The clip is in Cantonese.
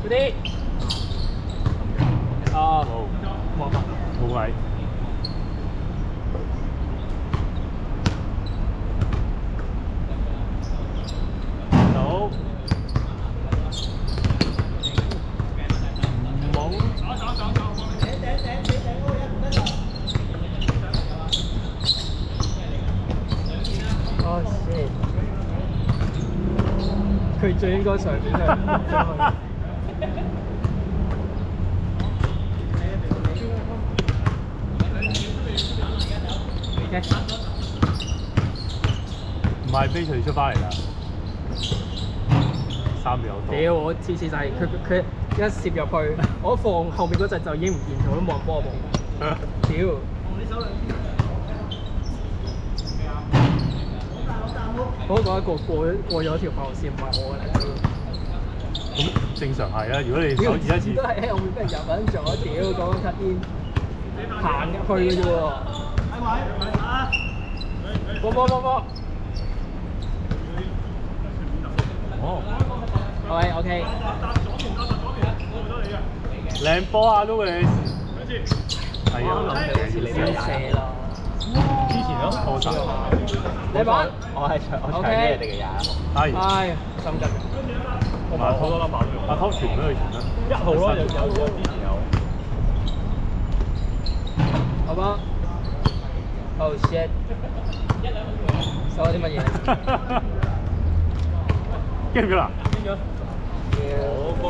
嗰啲哦，冇位。好。冇。哦shit！佢最應該上邊係。唔係飛隨出翻嚟啦，3秒多。屌！我次次就係佢一攝入去，我放後面嗰陣就已經唔見咗，都冇人幫我望。屌！我覺得過咗條防線唔係我嘅嚟。咁正常係啊，如果你手指一次都係喺後面俾人入緊咗，屌講緊吸煙，行入去嘅啫喎。波！哦。OK。靚波啊 Louis！係啊，先射啦。之前都破晒。你玩？我搶呢人哋嘅21號。係。心急。我買好多粒爆咗。阿湯傳俾佢傳啦。1號咯，有之前有。好吧。Oh shit！收咗啲乜嘢？驚唔驚啊？好波。